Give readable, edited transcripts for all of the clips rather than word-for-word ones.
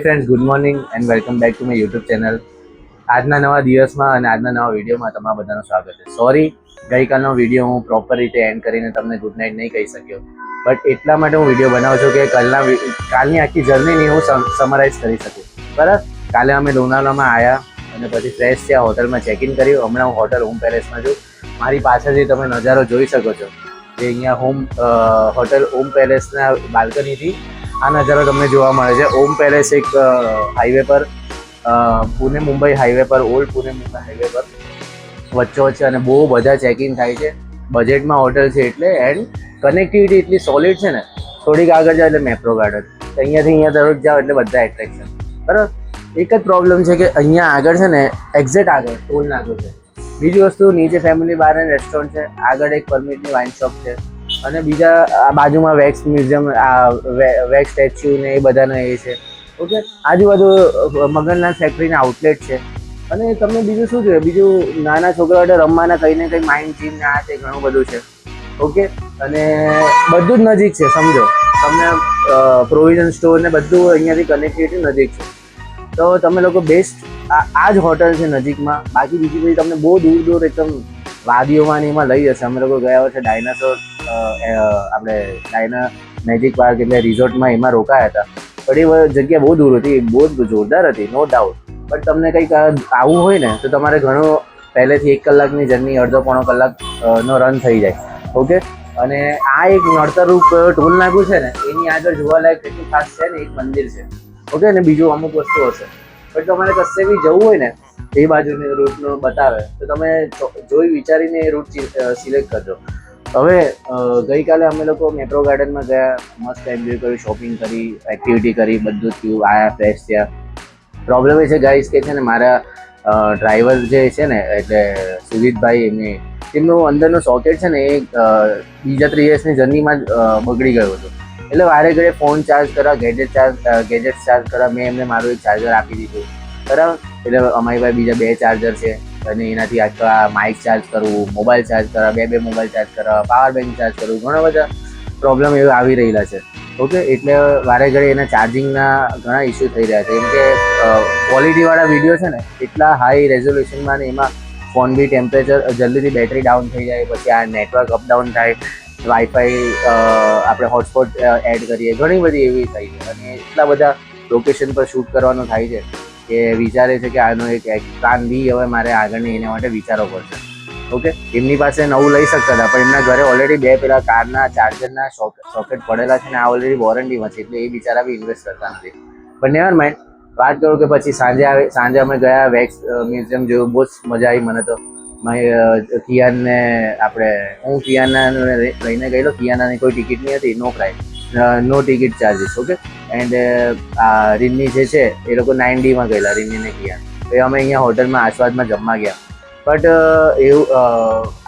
Friends, good morning and welcome back to my YouTube channel. આજના નવા દિવસમાં અને આજના નવા વિડીયોમાં તમારા બધાનું સ્વાગત છે. સોરી, ગઈકાલનો વિડીયો હું પ્રોપર રીતે એન્ડ કરીને તમને ગુડ નાઇટ નહીં કહી શક્યો, બટ એટલા માટે હું વિડીયો બનાવું છું કે કાલની આખી જર્નીની હું સમરાઇઝ કરી શકું. બરાબર, કાલે અમે લોનાવાલામાં આવ્યા અને પછી ફ્રેશ થયા, હોટલમાં ચેક ઇન કર્યું. હમણાં હું હોટલ ઓમ પેલેસમાં છું. મારી પાછળથી તમે નજારો જોઈ શકો છો જે અહીંયા હોટલ ઓમ પેલેસના બાલ્કનીથી આ નજારો તમને જોવા મળે છે. ઓમ પેલેસ એક હાઈવે પર, પુણે મુંબઈ હાઈવે પર, ઓલ્ડ પુણે મુંબઈ હાઈવે પર વચ્ચે અને બહુ બધા ચેકિંગ થાય છે. બજેટમાં હોટલ છે એટલે, એન્ડ કનેક્ટિવિટી એટલી સોલિડ છે ને. થોડીક આગળ જાઓ એટલે મેપ્રો ગાર્ડન, અહીંયાથી અહીંયા દરરોજ જાઓ એટલે બધા એટ્રેક્શન. બરાબર, એક જ પ્રોબ્લેમ છે કે અહીંયા આગળ છે ને, એક્ઝેક્ટ આગળ ટોલ નાકો છે. બીજી વસ્તુ, નીચે ફેમિલી બાર એન્ડ રેસ્ટોરન્ટ છે, આગળ એક પરમિટની વાઇન શોપ છે, અને બીજા આ બાજુમાં વેક્સ મ્યુઝિયમ, વેક્સ સ્ટેચ્યુ ને એ બધાનો એ છે. ઓકે, આજુબાજુ મગનનાથ ફેક્ટરીના આઉટલેટ છે. અને તમને બીજું શું જોઈએ? બીજું નાના છોકરા માટે રમવાના કંઈ ને કંઈ માઇન્ડ જીમ ને આ તે ઘણું બધું છે. ઓકે, અને બધું જ નજીક છે. સમજો, તમને પ્રોવિઝન સ્ટોર ને બધું અહીંયાથી કનેક્ટિવિટી નજીક છે. તો તમે લોકો બેસ્ટ આ જ હોટલ છે નજીકમાં. બાકી બીજી બધી તમને બહુ દૂર એકદમ વાદીઓમાં ને એમાં લઈ જશે. અમે લોકો ગયા વર્ષે ડાયનાસોર, આપણે ડાયના મેજિક પાર્ક એટલે રિઝોર્ટમાં એમાં રોકાયા હતા. પણ એ જગ્યા બહુ દૂર હતી, બહુ જ જોરદાર હતી, નો ડાઉટ. પણ તમને કંઈક આવવું હોય ને તો તમારે ઘણું પહેલેથી 1 કલાકની જર્ની, અડધો-પોણો કલાકનો રન થઈ જાય. ઓકે, અને આ એક નડતરરૂપ ટોલ નાકું છે ને, એની આગળ જોવાલાયક એટલું ખાસ છે ને, એક મંદિર છે. ઓકે, અને બીજું અમુક વસ્તુ હશે. પણ તમારે કશે બી જવું હોય ને, એ બાજુની રૂટનો બતાવે તો તમે જોઈ વિચારીને એ રૂટ સિલેક્ટ કરજો. હવે ગઈકાલે અમે લોકો મેટ્રો ગાર્ડનમાં ગયા, મસ્ત એન્જોય કર્યું, શોપિંગ કરી, એક્ટિવિટી કરી, બધું થયું, આયા ફ્રેશ થયા. પ્રોબ્લેમ એ છે ગાઈસ કે છે ને, મારા ડ્રાઈવર જે છે ને, એટલે સુજીતભાઈ, એમનું અંદરનું સોકેટ છે ને, એ બીજા 3 વર્ષની જર્નીમાં જ બગડી ગયું હતું. એટલે વારે ઘડે ફોન ચાર્જ કરવા, ગેજેટ ચાર્જ કરવા, મેં એમને મારું એક ચાર્જર આપી દીધું. બરાબર, એટલે અમારી પાસે બીજા 2 ચાર્જર છે, અને એનાથી આ માઇક ચાર્જ કરવું, મોબાઈલ ચાર્જ કરવા, 2 મોબાઈલ ચાર્જ કરવા, પાવર બેંક ચાર્જ કરવું, ઘણા બધા પ્રોબ્લેમ એવા આવી રહેલા છે. ઓકે, એટલે વારે ઘડે એના ચાર્જિંગના ઘણા ઇસ્યુ થઈ રહ્યા છે. કેમ કે ક્વોલિટીવાળા વિડીયો છે ને, એટલા હાઈ રેઝોલ્યુશનમાં ને એમાં ફોન બી ટેમ્પરેચર જલ્દીથી બેટરી ડાઉન થઈ જાય, પછી આ નેટવર્ક અપડાઉન થાય, વાઈફાઈ આપણે હોટસ્પોટ એડ કરીએ, ઘણી બધી એવી થઈ છે. અને એટલા બધા લોકેશન પર શૂટ કરવાનું થાય છે કે વિચારે છે કે આનો એક પ્લાન બી હવે મારે આગળની એના માટે વિચારવો પડશે. ઓકે, એમની પાસે નવું લઈ શકતા હતા, પણ એમના ઘરે ઓલરેડી 2 પેલા કારના ચાર્જરના સોકેટ પડેલા છે ને, આ ઓલરેડી વોરંટીમાં છે, એટલે એ બિચારા બી ઇન્વેસ્ટ કરતા નથી. પણ નેવર માઇન્ડ, વાત કરું કે પછી સાંજે અમે ગયા, વેક્સ મ્યુઝિયમ જોયું, બહુ જ મજા આવી મને તો. કિયાનને હું કિયાના લઈને ગયેલો. કિયાનાની કોઈ ટિકિટ નહીં હતી, no price, no ticket charges. Okay, and Rinni જે છે એ લોકો 9D ગયેલા, રીન્નીને કિયાન. તો અમે અહીંયા હોટલમાં આસ્વાદમાં જમવા ગયા. બટ એવું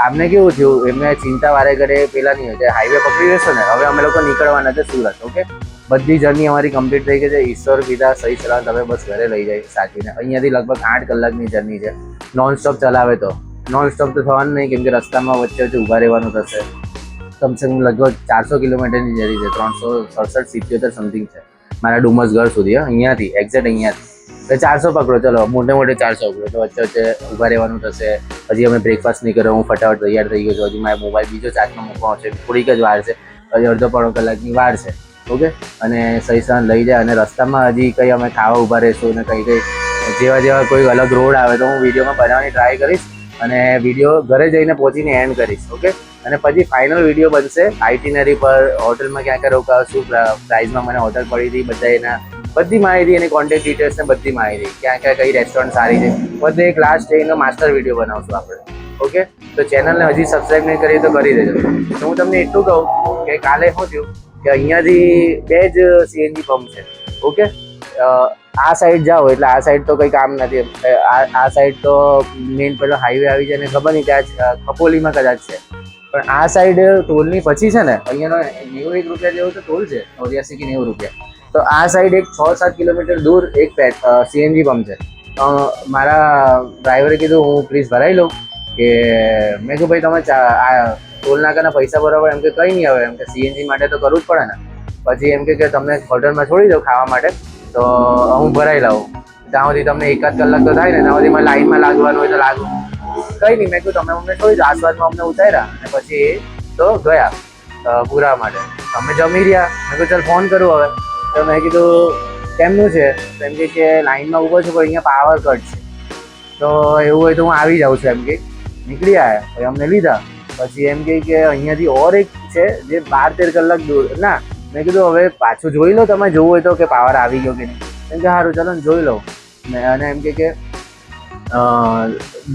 આમને કેવું થયું, એમને ચિંતા વારે ઘડે પેલા નહીં હોય, હાઈવે પકડી લેશો ને. હવે અમે લોકો નીકળવાના છે સુરત. ઓકે, બધી જર્ની અમારી કમ્પ્લીટ થઈ ગઈ છે. ઈશ્વર પીધા સહી સલામત હવે બસ ઘરે લઈ જાય સાચવીને. અહીંયાથી લગભગ 8 કલાકની જર્ની છે. નોન સ્ટોપ ચલાવે તો નોન સ્ટોપ તો થવાનું નહીં, કેમ કે રસ્તામાં વચ્ચે ઊભા રહેવાનું થશે. કમસે કમ લગભગ 400 કિલોમીટરની જર્ની છે, 367-77 સમથિંગ છે મારા ડુમસગઢ સુધી. અહીંયાથી એક્ઝેક્ટ અહીંયાથી 400 પકડો, ચલો મોટે 400 પકડો. તો વચ્ચે ઊભા રહેવાનું થશે. હજી અમે બ્રેકફાસ્ટ નહીં કર્યો, હું ફટાફટ તૈયાર થઈ ગયો છું. હજી મારો મોબાઈલ બીજો ચાર્જમાં મૂકવાનો છે, થોડીક જ વાર છે, હજી અડધો-પોણો કલાકની વાર છે. ઓકે, અને સહી સલામત લઈ જાય. અને રસ્તામાં હજી કંઈ અમે ખાવા ઊભા રહીશું, અને કંઈ જેવા કોઈ અલગ રોડ આવે તો હું વિડીયોમાં બનાવવાની ટ્રાય કરીશ, અને વિડીયો ઘરે જઈને પહોંચીને એન્ડ કરીશ. ઓકે, અને પછી ફાઇનલ વિડીયો બનશે આઇટિનરી પર, હોટલમાં ક્યાં ક્યાં રોકાવ, શું પ્રાઇઝમાં મને હોટલ પડી હતી, બધા એના બધી માહિતી, એની કોન્ટેક્ટ ડિટેલ્સ ને બધી માહિતી, ક્યાં ક્યાં કઈ રેસ્ટોરન્ટ સારી છે, બધે એક લાસ્ટ એનો માસ્ટર વિડીયો બનાવશું આપણે. ઓકે, તો ચેનલને હજી સબસ્ક્રાઈબ નહીં કરી તો કરી દેજો. તો હું તમને એટલું કહું કે કાલે શું થયું કે અહીંયાથી 2 જ CNG પંપ છે. ઓકે, આ સાઈડ જાઓ એટલે આ સાઈડ તો કંઈ કામ નથી. આ સાઈડ તો મેઇન પેલો હાઈવે આવી જાય ને, ખબર નહીં ત્યાં ખપોલીમાં કદાચ છે. પણ આ સાઈડ ટોલની પછી છે ને, અહીંયાનો 91 રૂપિયા જેવો તો ટોલ છે, 89 કે 90 રૂપિયા. તો આ સાઈડ એક 6-7 કિલોમીટર દૂર એક CNG પંપ છે. મારા ડ્રાઈવરે કીધું હું પ્લીઝ ભરાઈ લઉં, કે મેં કહ્યું ભાઈ તમે આ ટોલ નાકાના પૈસા બરાબર, એમ કે કંઈ નહીં, હવે એમ કે CNG માટે તો કરવું જ પડે ને. પછી એમ કે તમને હોટલમાં છોડી દો ખાવા માટે, તો હું ભરાઈ લાવું. ત્યાં સુધી તમને એકાદ કલાક તો થાય ને, ત્યાં સુધી મારે લાઈનમાં લાગવાનું હોય તો લાગુ. કંઈ નહીં, મેં કહ્યું તમે અમને છોડી દો. આસવાદમાં અમને ઉતાર્યા અને પછી તો ગયા પૂરા માટે. અમે જમી રહ્યા. મેં કહ્યું ચાલ ફોન કરું હવે. તો મેં કીધું કેમનું છે? તો એમ કે લાઈનમાં ઊભો છું પણ અહીંયા પાવર કટ છે. તો એવું હોય તો હું આવી જાઉં છું એમ કે. નીકળી આવ્યા. પછી અમને લીધા. પછી એમ કે અહીંયાથી ઓર એક છે જે 12-13 કલાક દૂર. ના, મેં કીધું હવે પાછું જોઈ લો, તમે જોવું હોય તો કે પાવર આવી ગયો કે નહીં. એમ કે સારું ચાલો ને જોઈ લઉં. અને એમ કે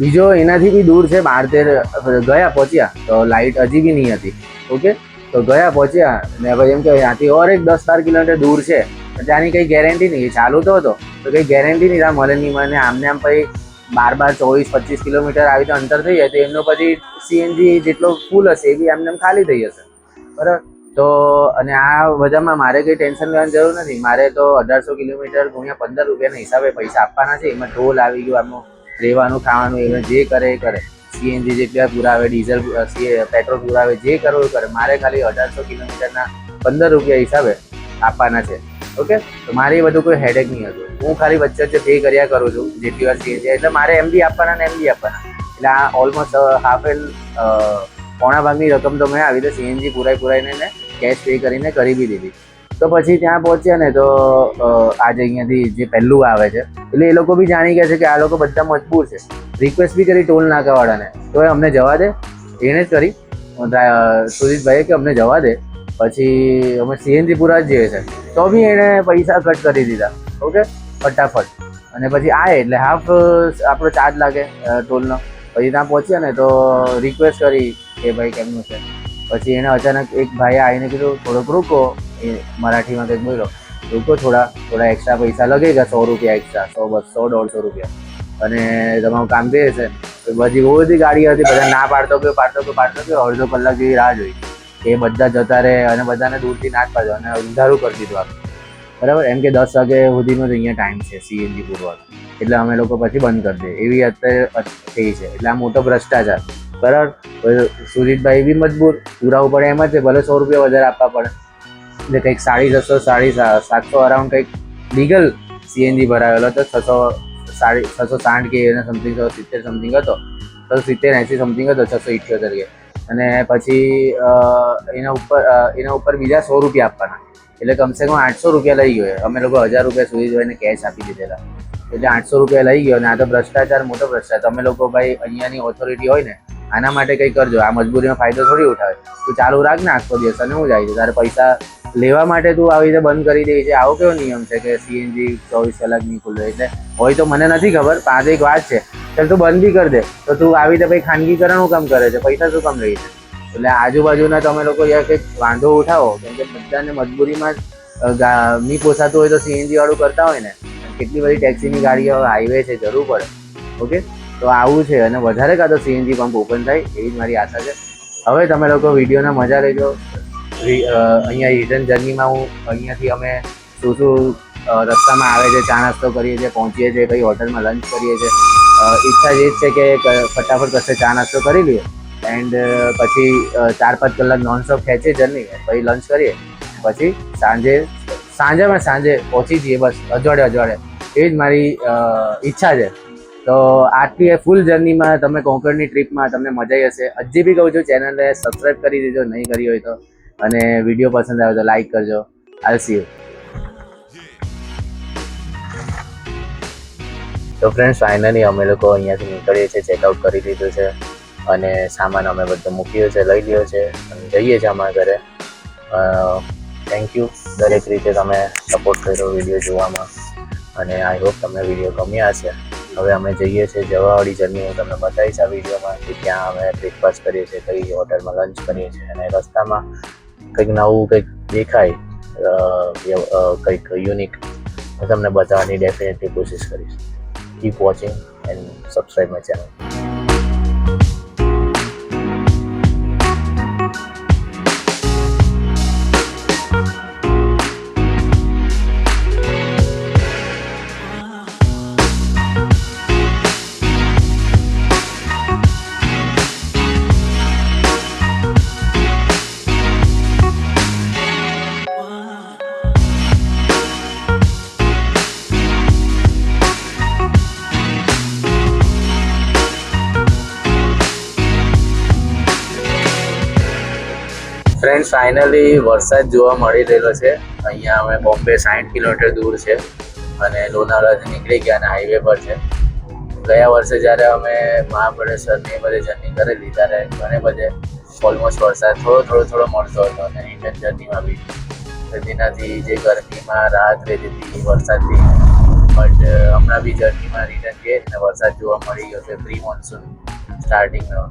બીજો એનાથી બી દૂર છે 12-13. ગયા પહોંચ્યા તો લાઇટ હજી બી નહીં હતી. ઓકે, તો ગયા પહોંચ્યા ને પછી એમ કે ત્યાંથી ઓર એક 10-12 કિલોમીટર દૂર છે. ત્યાંની કંઈ ગેરંટી નહીં. ચાલુ તો હતો તો કંઈ ગેરંટી નહીં ત્યાં મળે નહીં મને. આમને આમ પછી 12-24-25 કિલોમીટર આવી તો અંતર થઈ જાય તો એમનો પછી સીએનજી જેટલો ફૂલ હશે એ બી એમને ખાલી થઈ જશે. બરાબર. તો અને આ બધામાં મારે કંઈ ટેન્શન લેવાની જરૂર નથી. મારે તો 1800 કિલોમીટર ગુણ્યા 15 રૂપિયાના હિસાબે પૈસા આપવાના છે. એમાં ટોલ આવી ગયું, આમનું રહેવાનું ખાવાનું, એમાં જે કરે એ કરે. સીએનજી જેટલા પુરાવે, ડીઝલ પેટ્રોલ પુરાવે, જે કરવું એ કરે. મારે ખાલી 1800 કિલોમીટરના 15 રૂપિયા હિસાબે આપવાના છે. ઓકે, તો મારે એ બધું કોઈ હેડેક નહીં હતું. હું ખાલી વચ્ચે વચ્ચે પે કર્યા કરું છું જેટલી વાર સીએનજી. એટલે મારે એમબી આપવાના ને એમબી આપવાના. એટલે આ ઓલમોસ્ટ હાફ પોણા ભાગની રકમ તો મેં આવી રીતે સીએનજી પુરાઈને ને કેશ પે કરીને કરી બી દીધી. તો પછી ત્યાં પહોંચ્યા ને તો આજે અહીંયાથી જે પહેલું આવે છે એટલે એ લોકો બી જાણી ગયા છે કે આ લોકો બધા મજબૂર છે. રિક્વેસ્ટ બી કરી ટોલ નાકાવાળાને, તો અમને જવા દે. એણે જ કરી સુજીતભાઈએ કે અમને જવા દે, પછી અમે સીએનજી પૂરા જ જઈએ છે. તો બી એણે પૈસા કટ કરી દીધા. ઓકે, ફટાફટ. અને પછી આ એટલે હાફ આપણો ચાર્જ લાગે ટોલનો. પછી ત્યાં પહોંચ્યા ને તો રિક્વેસ્ટ કરી કે ભાઈ કેમનું છે. પછી એને અચાનક એક ભાઈએ આવીને કીધું થોડોક રૂકો. એ મરાઠીમાં કંઈક બોલો, રૂકો થોડા એક્સ્ટ્રા પૈસા લગેગા, 100 રૂપિયા એક્સ્ટ્રા, 100-150 રૂપિયા. અને તમારું કામ બે હશે. બધી બહુ બધી ગાડી હતી, બધા ના પાડતો ગયો. અડધો કલાક જેવી રાહ જોઈ. એ બધા જતા રહે અને બધાને દૂરથી ના જ પાડ્યો અને અંધારું કરી દીધું આખું. બરાબર. એમ કે 10 વાગે સુધીનો જ અહીંયા ટાઈમ છે સીએનજી પૂરવાનો. એટલે અમે લોકો પછી બંધ કરી દઈએ એવી અત્યારે થઈ છે. એટલે આ મોટો ભ્રષ્ટાચાર. બરાબર. સુજીતભાઈ બી મજબૂર, પૂરાવું પડે એમ જ છે. ભલે 100 રૂપિયા વધારે આપવા પડે. એટલે કંઈક 650-700 અરાઉન્ડ કંઈક લીગલ સીએનજી ભરાવેલો હતો. 660 કે એને સમથિંગ 70 સમથિંગ હતો. 70-80 સમથિંગ હતો, 678 કે. અને પછી એના ઉપર બીજા 100 રૂપિયા આપવાના. એટલે કમસે કમ 800 રૂપિયા લઈ ગયો. અમે લોકો 1000 રૂપિયા સુધી જોઈને કેશ આપી દીધેલા. એટલે 800 રૂપિયા લઈ ગયો. અને આ તો ભ્રષ્ટાચાર, મોટો ભ્રષ્ટાચાર. તમે લોકો ભાઈ અહીંયાની ઓથોરિટી હોય ને, આના માટે કંઈ કરજો. આ મજબૂરીનો ફાયદો થોડી ઉઠાવે. તું ચાલુ રાખ ને આખો દિવસ અને હું જાય છે તારે પૈસા લેવા માટે તું આવી રીતે બંધ કરી દે છે. આવો કેવો નિયમ છે કે સીએનજી 24 કલાક નહીં ખુલ્લો? એટલે હોય તો મને નથી ખબર, પણ આ એક વાત છે. ચાલ તું બંધ બી કરી દે તો તું આવી રીતે ભાઈ ખાનગીકરણ શું કામ કરે છે? પૈસા શું કામ લઈ છે? એટલે આજુબાજુના તમે લોકો યાર કંઈક વાંધો ઉઠાવો. કેમ કે બધાને મજબૂરીમાં નહીં પોસાતું હોય તો સીએનજી વાળું કરતા હોય ને. કેટલી બધી ટેક્સીની ગાડીઓ હાઈવે છે, જરૂર પડે. ઓકે, તો આવું છે. અને વધારે કાં તો સીએનજી પંપ ઓપન થાય એવી જ મારી આશા છે. હવે તમે લોકો વિડીયોના મજા લેજો. અહીંયા રિટર્ન જર્નીમાં હું અહીંયાથી અમે શું રસ્તામાં આવે છે, ચા નાસ્તો કરીએ છીએ, પહોંચીએ છીએ, કઈ હોટલમાં લંચ કરીએ છીએ. ઈચ્છા જ એ જ છે કે ફટાફટ કશે ચા નાસ્તો કરી લઈએ એન્ડ પછી 4-5 કલાક નોનસ્ટોપ ખેંચીએ જર્ની, પછી લંચ કરીએ, પછી સાંજે પહોંચી જઈએ. બસ અજવાડે એ જ મારી ઈચ્છા છે. તો આટલી ફૂલ જર્નીમાં તમે કોંકણની ટ્રીપમાં તમને મજા આવી હશે. હજી બી કહું છું ચેનલને સબસ્ક્રાઈબ કરી દેજો નહીં કરી હોય તો. અને વિડીયો પસંદ આવે તો લાઈક કરજો. આઈ સી યુ. તો ફ્રેન્ડ્સ, ફાઇનલી અમે લોકો અહીંયાથી નીકળીએ છીએ. ચેકઆઉટ કરી લીધું છે અને સામાન અમે બધો મૂક્યો છે, લઈ લીધો છે અને જઈએ છીએ અમારા ઘરે. થેન્ક યુ દરેક રીતે તમે સપોર્ટ કર્યો વિડીયો જોવામાં અને આઈ હોપ તમને વિડીયો ગમ્યા હશે. હવે અમે જઈએ છીએ જવાવાળી જર્ની. હું તમને બતાવીશ આ વિડીયોમાં કે ત્યાં અમે બ્રેકફાસ્ટ કરીએ છીએ, કઈ હોટલમાં લંચ કરીએ છીએ અને રસ્તામાં કંઈક નવું કંઈક દેખાય, કંઈક યુનિક હું તમને બતાવવાની ડેફિનેટલી કોશિશ કરીશ. Keep watching and subscribe my channel. Friends finally વરસાદ જોવા મળી રહેલો છે. અહીંયા અમે બોમ્બે 60 કિલોમીટર દૂર છે અને લોનાવલાથી નીકળી ગયા અને હાઈવે પર છે. ગયા વર્ષે જ્યારે અમે મહાબળેશ્વરની બધે જર્ની કરેલી ત્યારે ઘણે બધે ઓલમોસ્ટ વરસાદ થોડો મળતો હતો અને રિટર્ન જર્નીમાં બી તેનાથી જે ગરમીમાં રાહત રહેતી હતી વરસાદથી. બટ હમણાં બી જર્નીમાં રિટર્ન જઈએ અને વરસાદ જોવા મળી ગયો છે. પ્રી મોન્સૂન સ્ટાર્ટિંગનો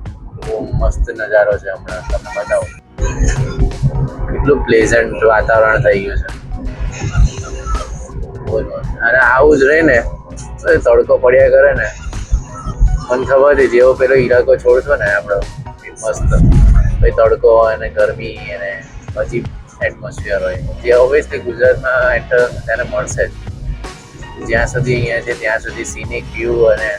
બહુ મસ્ત નજારો છે. હમણાં તમને બતાવું કેટલું પ્લેઝન્ટ વાતાવરણ થઈ ગયું છે. અને આવું જ રહે ને તો તડકો પડ્યા કરે ને મને ખબર છે જેવો પેલો ઈલાકો છોડશો ને આપણો મસ્ત પછી તડકો હોય અને ગરમી અને પછી એટમોસ્ફિયર હોય જે ઓબ્વિયસલી ગુજરાતમાં એન્ટર ત્યારે મળશે જ. જ્યાં સુધી અહીંયા છે ત્યાં સુધી સિનિક વ્યૂ અને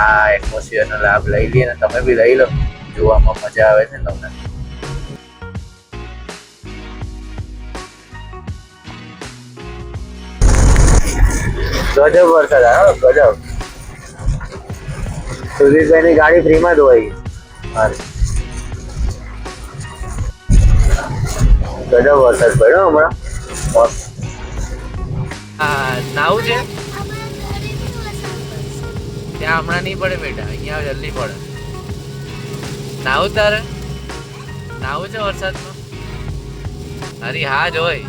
આ એટમોસ્ફિયરનો લાભ લઈ લઈએ ને તમે બી લઈ લો. જોવામાં મજા આવે છે ને તમને. ગજબ વરસાદ આવ્યો ગજબ. સુધીરભાઈની ગાડી ફ્રીમાં ધોવાઈ ગજબ વરસાદ પડ્યો હમણાં. નાવું છે ત્યાં હમણાં નહીં પડે બેટા, અહીંયા જલ્દી પડે. નાવું તારે નાવું છે વરસાદમાં? અરે હા જ હોય.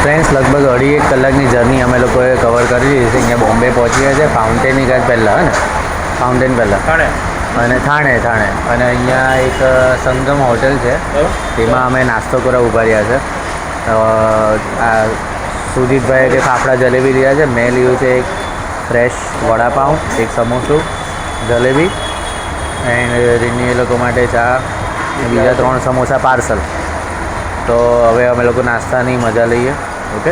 ફ્રેન્ડ્સ લગભગ 2.5 કલાકની જર્ની અમે લોકોએ કવર કરી દીધી છે. અહીંયા બોમ્બે પહોંચી ગયા છે. ફાઉન્ટેનની ઘાટ પહેલાં ને ફાઉન્ટેન પહેલાં થાણે અને અહીંયા એક સંગમ હોટેલ છે તેમાં અમે નાસ્તો કરવા ઊભા રહ્યા છે. આ સુજીતભાઈએ કે ફાફડા જલેબી લીધા છે. મેં લીધું છે એક ફ્રેશ વડાપાઉં, એક સમોસું, જલેબી એન્ડ રીની એ લોકો માટે ચા, બીજા 3 સમોસા પાર્સલ. તો હવે અમે લોકો નાસ્તાની મજા લઈએ. ઓકે,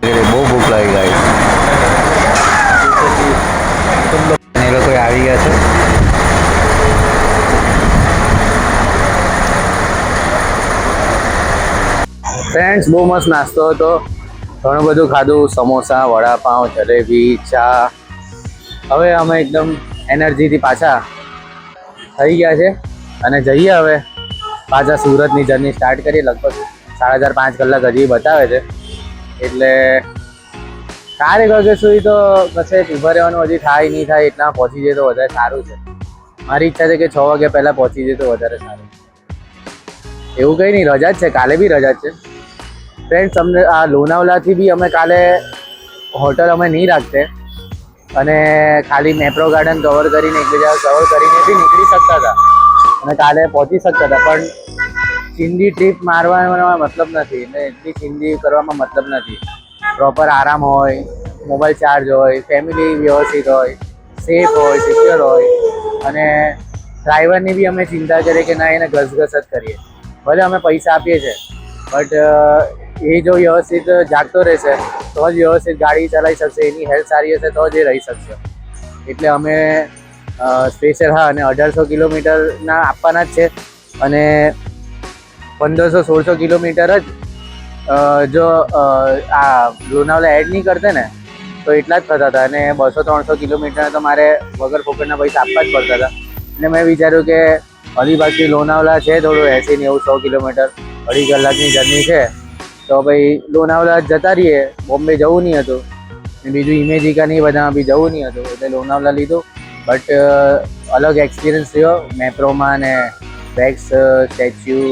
બહુ ભૂખ લાગી ગઈ છે. એ લોકો આવી ગયા છે. ફ્રેન્ડ્સ બહુ મસ્ત નાસ્તો હતો. ઘણું બધું ખાધું, સમોસા, વડાપાઉં, જલેબી, ચા. હવે અમે એકદમ એનર્જીથી પાછા થઈ ગયા છે અને જઈએ હવે પાછા સુરતની જર્ની સ્ટાર્ટ કરીએ. લગભગ 4.5 કલાક હજી બતાવે છે એટલે 4 વાગ્યા સુધી તો કશે ઊભા રહેવાનું હજી થાય નહીં થાય એટલા પહોંચી જાય તો વધારે સારું છે. મારી ઈચ્છા છે કે 6 વાગ્યા પહેલાં પહોંચી જાય તો વધારે સારું. એવું કંઈ નહીં, રજા જ છે, કાલે બી રજા જ છે. ફ્રેન્ડ્સ અમને આ લોનાવલાથી બી અમે કાલે હોટલ અમે નહીં રાખતે અને ખાલી મેપ્રો ગાર્ડન કવર કરીને એકબીજા કવર કરીને બી નીકળી શકતા હતા અને કાલે પહોંચી શકતા હતા. પણ ચિંદી ટ્રીપ મારવાનો મતલબ નથી એટલે એટલી ચિંદી કરવામાં મતલબ નથી. પ્રોપર આરામ હોય, મોબાઈલ ચાર્જ હોય, ફેમિલી વ્યવસ્થિત હોય, સેફ હોય, સિક્યોર હોય અને ડ્રાઈવરની બી અમે ચિંતા કરીએ કે ના એને ઘસઘસ જ કરીએ. ભલે અમે પૈસા આપીએ છીએ બટ એ જો વ્યવસ્થિત જાગતો રહેશે તો જ વ્યવસ્થિત ગાડી ચલાવી શકશે. એની હેલ્થ સારી હશે તો જ એ રહી શકશે. એટલે અમે સ્પેશિયલ અને 1800 કિલોમીટરના આપવાના જ છે અને 1500-1600 કિલોમીટર જ જો આ લોનાવલા એડ નહીં કરતે ને તો એટલા જ થતા હતા અને 200-300 કિલોમીટરના તો મારે વગર ફોકટના પૈસા આપવા જ પડતા હતા. એટલે મેં વિચાર્યું કે અલીબાગથી લોનાવલા છે થોડું 80-90-100 કિલોમીટર, 2.5 કલાકની જર્ની છે તો ભાઈ લોનાવલા જતા રહીએ. બોમ્બે જવું નહીં હતું ને બીજું ઇમેજિકા નહીં બધામાં બી જવું નહીં હતું એટલે લોનાવલા લીધું. બટ અલગ એક્સપિરિયન્સ થયો મેપ્રોમાં ને વેક્સ સ્ટેચ્યુ,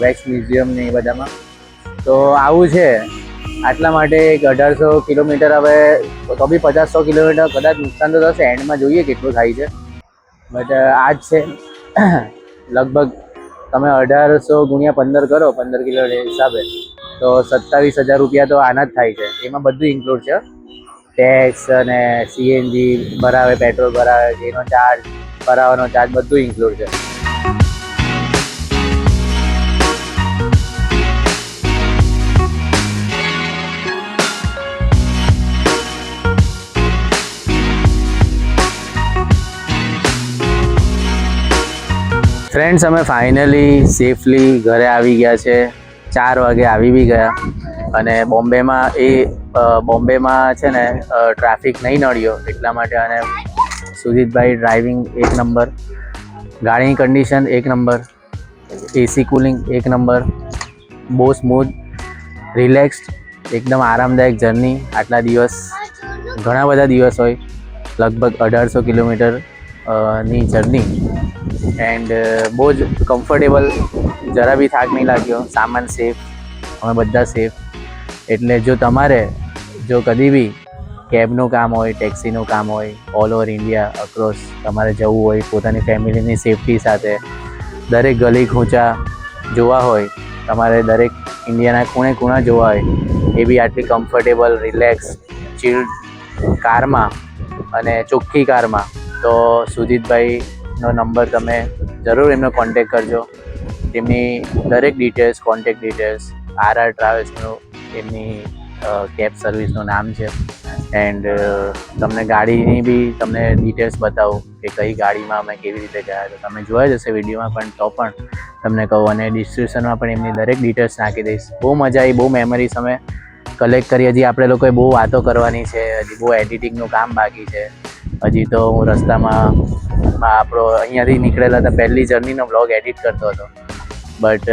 વેક્સ મ્યુઝિયમ ને એ બધામાં. તો આવું છે. આટલા માટે એક 1800 કિલોમીટર હવે તો બી 50-100 કિલોમીટર કદાચ નુકસાન તો થશે. એન્ડમાં જોઈએ કેટલું થાય છે. બટ આ જ છે. લગભગ તમે 1800 × 15 કરો 15 કિલોમીટર હિસાબે તો 27,000 રૂપિયા તો આના જ થાય છે. એમાં બધું ઇન્ક્લુડ છે. ટેક્સ અને સીએનજી ભરાવે, પેટ્રોલ ભરાવે, એનો ચાર્જ, ભરાવાનો ચાર્જ બધું ઇન્ક્લુડ છે. ફ્રેન્ડ્સ, અમે ફાઇનલી સેફલી ઘરે આવી ગયા છે. 4 વાગે આવી બી ગયા. અને બોમ્બેમાં છે ને ટ્રાફિક નહીં નડ્યો, એટલા માટે. અને સુજીતભાઈ ડ્રાઇવિંગ એક નંબર, ગાડીની કન્ડિશન એક નંબર, એસી કુલિંગ એક નંબર, બહુ સ્મૂથ, રિલેક્સ્ડ, એકદમ આરામદાયક જર્ની. આટલા દિવસ, ઘણા બધા દિવસ હોય, લગભગ 1800 કિલોમીટર ની જર્ની. એન્ડ બહુ જ કમ્ફર્ટેબલ, જરા બી થાક નહીં લાગ્યો. સામાન સેફ, અમે બધા સેફ. એટલે જો કદી બી કેબનું કામ હોય, ટેક્સીનું કામ હોય, ઓલ ઓવર ઇન્ડિયા અક્રોસ તમારે જવું હોય, પોતાની ફેમિલીની સેફટી સાથે દરેક ગલી ખૂંચા જોવા હોય, તમારે દરેક ઇન્ડિયાના ખૂણે ખૂણા જોવા હોય, એ બી આટલી કમ્ફર્ટેબલ, રિલેક્સ, ચિલ્ડ કારમાં અને ચોખ્ખી કારમાં, તો સુજીતભાઈનો નંબર તમે જરૂર એમનો કોન્ટેક કરજો. તેમની દરેક ડિટેલ્સ, કોન્ટેક ડિટેલ્સ, RR ટ્રાવેલ્સનું એમની કેબ સર્વિસનું નામ છે. એન્ડ તમને ગાડીની બી તમને ડિટેલ્સ બતાવું કે કઈ ગાડીમાં અમે કેવી રીતે ગયા. તો તમે જોયા જ હશે વિડીયોમાં, પણ તો પણ તમને કહું. અને ડિસ્ક્રિપ્શનમાં પણ એમની દરેક ડિટેલ્સ નાખી દઈશ. બહુ મજા આવી, બહુ મેમરીઝ અમે કલેક્ટ કરી. હજી આપણે લોકોએ બહુ વાતો કરવાની છે, હજી બહુ એડિટિંગનું કામ બાકી છે. હજી તો હું રસ્તામાં આપણો અહીંયાથી નીકળેલા હતા, પહેલી જર્નીનો બ્લોગ એડિટ કરતો હતો. બટ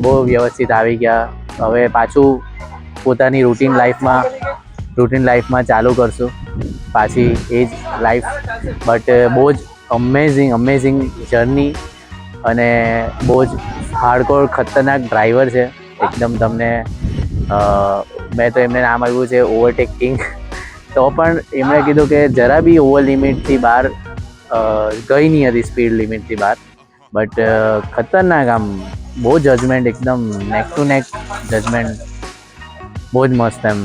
બહુ વ્યવસ્થિત આવી ગયા. હવે પાછું પોતાની રૂટીન લાઈફમાં ચાલુ કરશું, પાછી એ જ લાઈફ. બટ બહુ જ અમેઝિંગ જર્ની. અને બહુ જ હાર્ડકોર, ખતરનાક ડ્રાઈવર છે એકદમ. તમને મેં તો એમને નામ આપ્યું છે ઓવરટેક કિંગ. તો પણ એમણે કીધું કે જરા બી ઓવર લિમિટથી બહાર ગઈ નહીં હતી, સ્પીડ લિમિટથી બહાર. બટ ખતરનાક, આમ બહુ જજમેન્ટ, એકદમ નેક ટુ નેક જજમેન્ટ, બહુ જ મસ્ત. એમ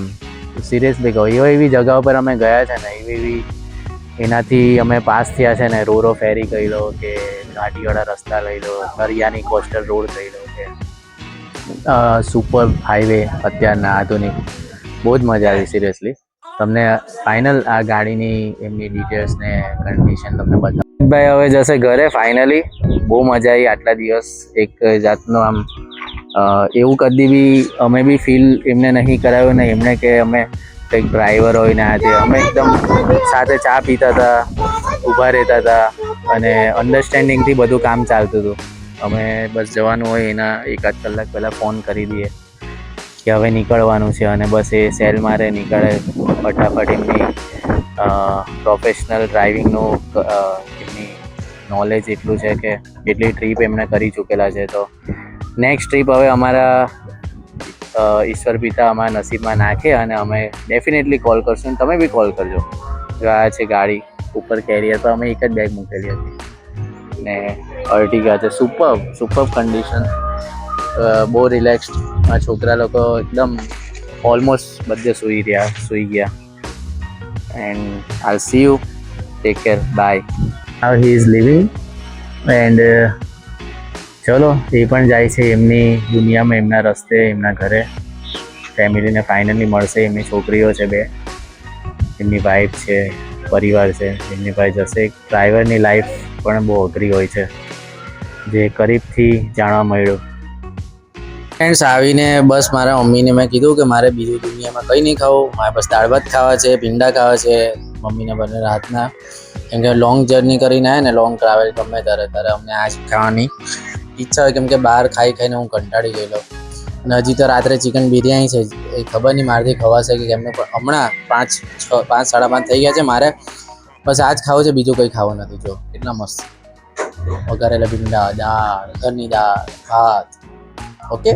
સિરિયસલી કહું, એવી જગ્યાઓ પર અમે ગયા છે ને, એવી એનાથી અમે પાસ થયા છે ને. રોરો ફેરી કહી લો કે ઘાટીવાળા રસ્તા લઈ લો, દરિયાની કોસ્ટલ રોડ કહી લો કે સુપર હાઈવે અત્યારના આધુનિક, બહુ જ મજા આવી. સિરિયસલી તમને ફાઇનલ આ ગાડીની એમની ડિટેલ્સ ને કન્ડિશન તમને બતાવું. ભાઈ હવે જશે ઘરે ફાઇનલી. બહુ મજા આવી આટલા દિવસ. એક જાતનો આમ એવું કદી બી અમે બી ફીલ એમને નહીં કરાવ્યું ને એમણે કે અમે કંઈક ડ્રાઈવર હોય ને આજે. અમે એકદમ સાથે ચા પીતા હતા, ઊભા રહેતા હતા, અને અન્ડરસ્ટેન્ડિંગથી બધું કામ ચાલતું હતું. અમે બસ જવાનું હોય એના 1-8 કલાક પહેલાં ફોન કરી દઈએ કે હવે નીકળવાનું છે, અને બસ એ સેલ મારે, નીકળે ફટાફટ. એમની પ્રોફેશનલ ડ્રાઇવિંગનું એમની નોલેજ એટલું છે કે એટલી ટ્રીપ એમણે કરી ચૂકેલા છે. તો નેક્સ્ટ ટ્રીપ હવે અમારા ઈશ્વર પિતા અમારા નસીબમાં નાખે, અને અમે ડેફિનેટલી કોલ કરશું. તમે બી કોલ કરજો. જો આ છે ગાડી, ઉપર કેરિયર પર અમે એક જ બેગ મૂકેલી હતી, ને અર્ટિગા છે. સુપર કન્ડિશન, બહુ રિલેક્સ્ડ. આ છોકરા લોકો એકદમ ઓલમોસ્ટ બધે સૂઈ ગયા. And I see you, take care, bye. Now he is living. And ચલો, એ પણ જાય છે એમની દુનિયામાં, એમના રસ્તે, એમના ઘરે. ફેમિલીને ફાઇનલી મળશે. એમની છોકરીઓ છે 2, એમની વાઈફ છે, પરિવાર છે. એમની પાસે જશે. ડ્રાઈવરની લાઈફ પણ બહુ અઘરી હોય છે, જે કરીબથી જાણવા મળ્યું. ફ્રેન્ડ્સ, આવીને બસ મારા મમ્મીને મેં કીધું કે મારે બીજું દુનિયામાં કંઈ નહીં ખાવું, મારે બસ દાળ ભાત ખાવા છે, ભીંડા ખાવા છે. મમ્મીને બંને રાતના, કેમ કે લોંગ જર્ની કરીને આવે ને, લોંગ ટ્રાવેલ ગમે ત્યારે અમને આ જ ખાવાની ઈચ્છા હોય. કેમ કે બહાર ખાઈને હું કંટાળી ગયેલો. અને હજી તો રાત્રે ચિકન બિરયાની છે, એ ખબર નહીં મારાથી ખવાશે કે કેમને. પણ હમણાં 5-5:30 થઈ ગયા છે. મારે બસ આ જ ખાવું છે, બીજું કંઈ ખાવું નથી. જો એટલા મસ્ત વઘારેલા ભીંડા, દાળ, ઘરની દાળ, ભાત. ઓકે.